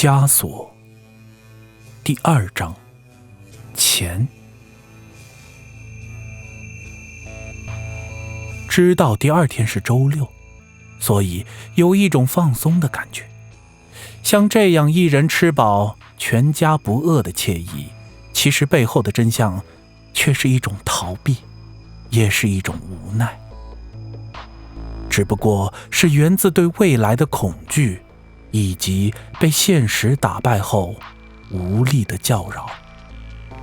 枷锁第2章钱。知道第2天是周六，所以有一种放松的感觉。像这样一人吃饱全家不饿的惬意，其实背后的真相却是一种逃避，也是一种无奈。只不过是源自对未来的恐惧，以及被现实打败后无力的叫扰。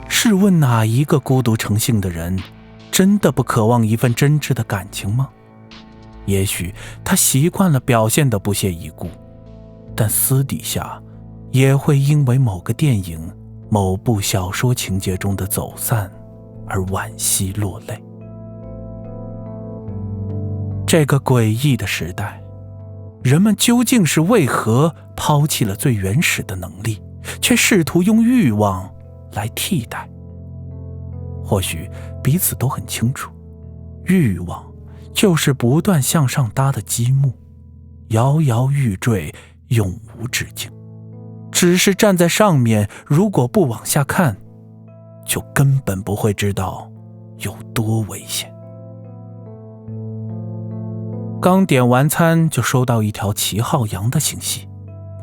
试问哪一个孤独成性的人真的不渴望一份真挚的感情吗？也许他习惯了表现的不屑一顾，但私底下也会因为某个电影、某部小说情节中的走散而惋惜落泪。这个诡异的时代，人们究竟是为何抛弃了最原始的能力，却试图用欲望来替代？或许彼此都很清楚，欲望就是不断向上搭的积木，摇摇欲坠，永无止境。只是站在上面，如果不往下看，就根本不会知道有多危险。刚点完餐就收到一条齐浩洋的信息，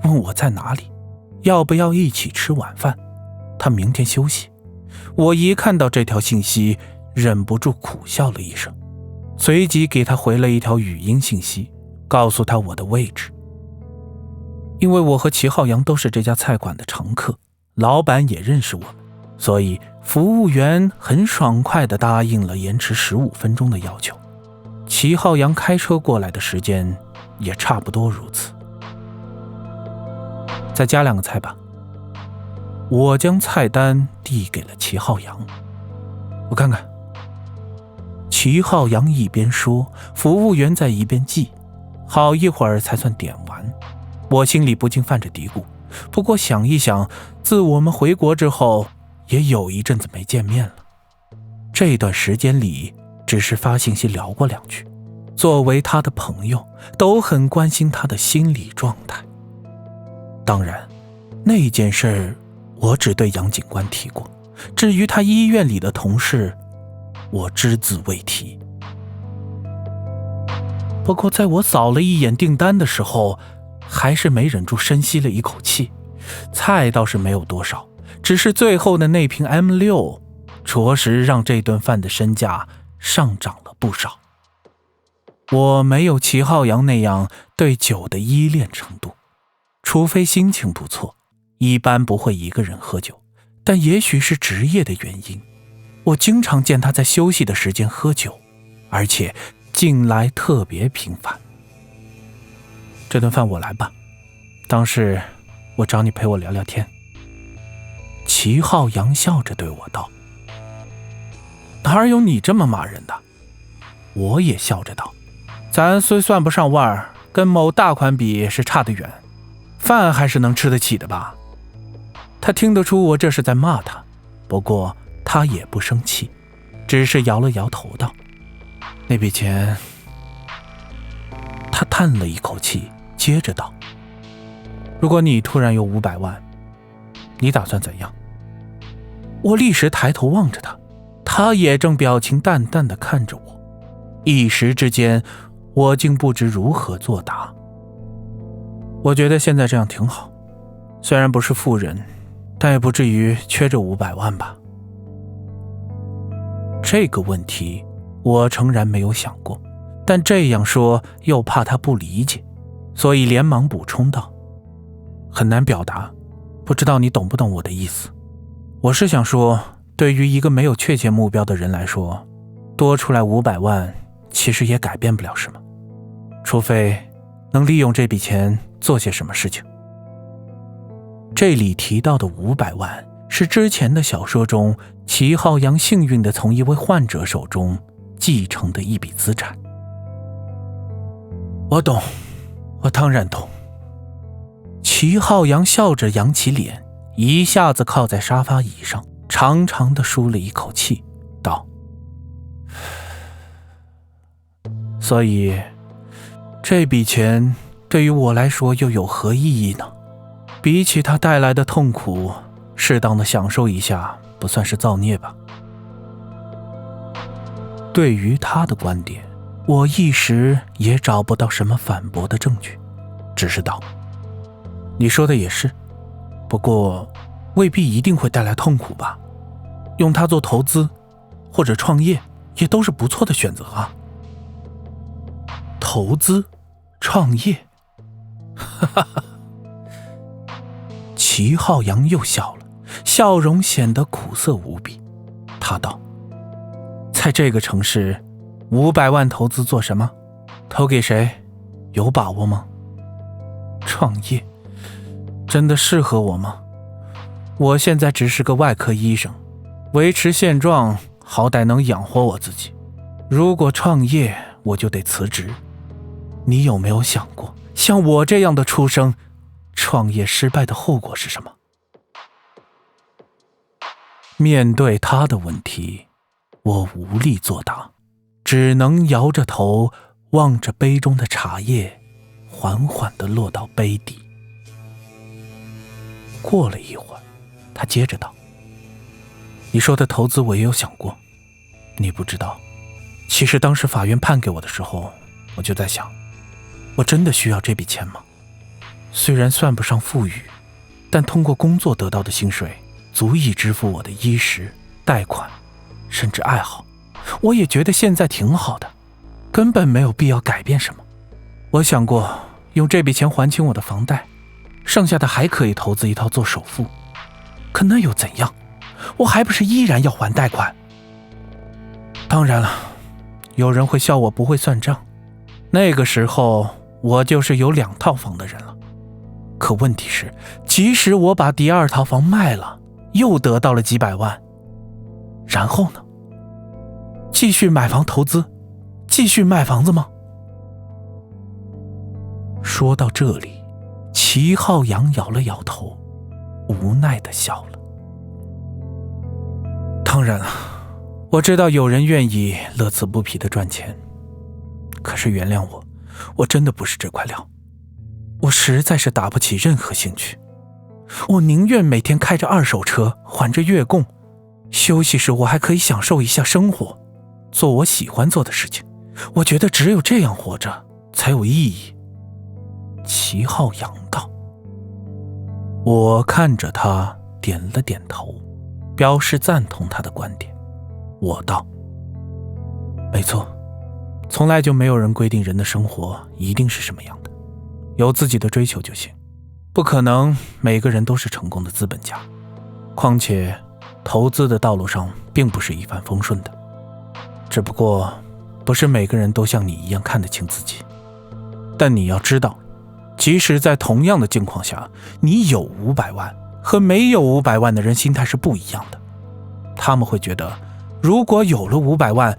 问我在哪里，要不要一起吃晚饭，他明天休息。我一看到这条信息，忍不住苦笑了一声，随即给他回了一条语音信息，告诉他我的位置。因为我和齐浩洋都是这家菜馆的常客，老板也认识我们，所以服务员很爽快地答应了延迟15分钟的要求。齐浩洋开车过来的时间也差不多如此。再加2个菜吧。我将菜单递给了齐浩洋，我看看。齐浩洋一边说，服务员在一边记，好一会儿才算点完。我心里不禁犯着嘀咕，不过想一想，自我们回国之后也有一阵子没见面了，这段时间里只是发信息聊过2句，作为他的朋友都很关心他的心理状态。当然那件事我只对杨警官提过，至于他医院里的同事，我只字未提。不过在我扫了一眼订单的时候，还是没忍住深吸了一口气。菜倒是没有多少，只是最后的那瓶 M6 着实让这顿饭的身价上涨了不少。我没有齐浩洋那样对酒的依恋程度，除非心情不错，一般不会一个人喝酒，但也许是职业的原因，我经常见他在休息的时间喝酒，而且近来特别频繁。这顿饭我来吧，当是我找你陪我聊聊天。齐浩洋笑着对我道。哪有你这么骂人的？我也笑着道，咱虽算不上腕儿，跟某大款比是差得远，饭还是能吃得起的吧？他听得出我这是在骂他，不过他也不生气，只是摇了摇头道，那笔钱。他叹了一口气，接着道，如果你突然有500万，你打算怎样？我立时抬头望着他，他也正表情淡淡地看着我，一时之间我竟不知如何作答。我觉得现在这样挺好，虽然不是富人，但也不至于缺这500万吧。这个问题我诚然没有想过，但这样说又怕他不理解，所以连忙补充道，很难表达，不知道你懂不懂我的意思。我是想说，对于一个没有确切目标的人来说，多出来500万其实也改变不了什么，除非能利用这笔钱做些什么事情。这里提到的500万是之前的小说中齐浩洋幸运地从一位患者手中继承的一笔资产。我懂，我当然懂。齐浩洋笑着扬起脸，一下子靠在沙发椅上，长长地舒了一口气，道，所以这笔钱对于我来说又有何意义呢？比起他带来的痛苦，适当的享受一下不算是造孽吧。对于他的观点，我一时也找不到什么反驳的证据，只是道：你说的也是，不过未必一定会带来痛苦吧。用它做投资或者创业也都是不错的选择啊。投资创业，哈哈哈。齐浩洋又笑了，笑容显得苦涩无比。他道：在这个城市，500万投资做什么？投给谁？有把握吗？创业真的适合我吗？我现在只是个外科医生，维持现状好歹能养活我自己。如果创业，我就得辞职。你有没有想过，像我这样的出生，创业失败的后果是什么？面对他的问题，我无力作答，只能摇着头，望着杯中的茶叶缓缓地落到杯底。过了一会儿，他接着道：你说的投资我也有想过，你不知道，其实当时法院判给我的时候，我就在想，我真的需要这笔钱吗？虽然算不上富裕，但通过工作得到的薪水足以支付我的衣食、贷款，甚至爱好。我也觉得现在挺好的，根本没有必要改变什么。我想过用这笔钱还清我的房贷，剩下的还可以投资一套做首付。可那又怎样？我还不是依然要还贷款。当然了，有人会笑我不会算账，那个时候我就是有2套房的人了。可问题是，即使我把第2套房卖了，又得到了几百万，然后呢？继续买房投资，继续卖房子吗？说到这里，齐浩洋摇了摇头，无奈地笑了。当然了，我知道有人愿意乐此不疲地赚钱，可是原谅我，我真的不是这块料。我实在是打不起任何兴趣，我宁愿每天开着2手车，还着月供，休息时我还可以享受一下生活，做我喜欢做的事情。我觉得只有这样活着才有意义。齐浩洋道。我看着他点了点头，表示赞同他的观点。我道：没错，从来就没有人规定人的生活一定是什么样的，有自己的追求就行，不可能每个人都是成功的资本家。况且投资的道路上并不是一帆风顺的，只不过不是每个人都像你一样看得清自己。但你要知道，即使在同样的境况下，你有500万和没有500万的人心态是不一样的。他们会觉得，如果有了500万，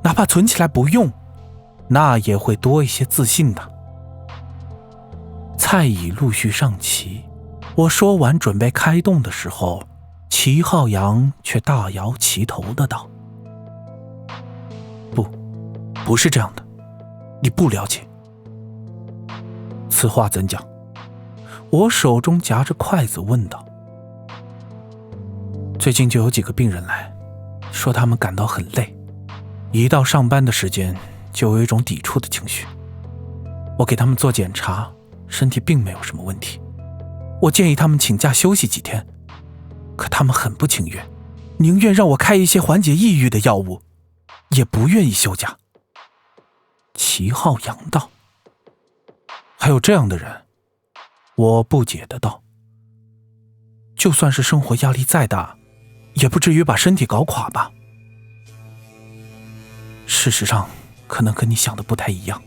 哪怕存起来不用，那也会多一些自信的。菜已陆续上齐，我说完准备开动的时候，齐浩洋却大摇其头的道：不是这样的，你不了解。此话怎讲？我手中夹着筷子问道。最近就有几个病人来，说他们感到很累，一到上班的时间就有一种抵触的情绪。我给他们做检查，身体并没有什么问题。我建议他们请假休息几天，可他们很不情愿，宁愿让我开一些缓解抑郁的药物，也不愿意休假。齐浩洋道：还有这样的人？我不解的道：就算是生活压力再大，也不至于把身体搞垮吧。事实上，可能跟你想的不太一样。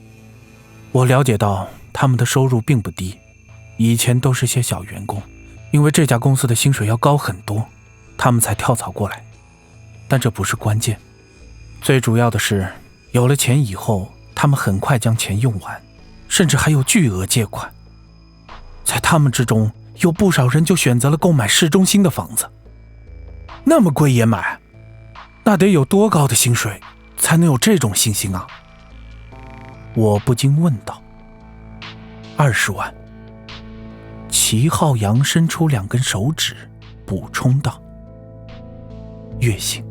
我了解到他们的收入并不低，以前都是些小员工，因为这家公司的薪水要高很多，他们才跳槽过来。但这不是关键，最主要的是，有了钱以后，他们很快将钱用完，甚至还有巨额借款。在他们之中，有不少人就选择了购买市中心的房子。那么贵也买，那得有多高的薪水才能有这种信心啊？我不禁问道。20万。齐浩洋伸出2根手指，补充道：“月星。”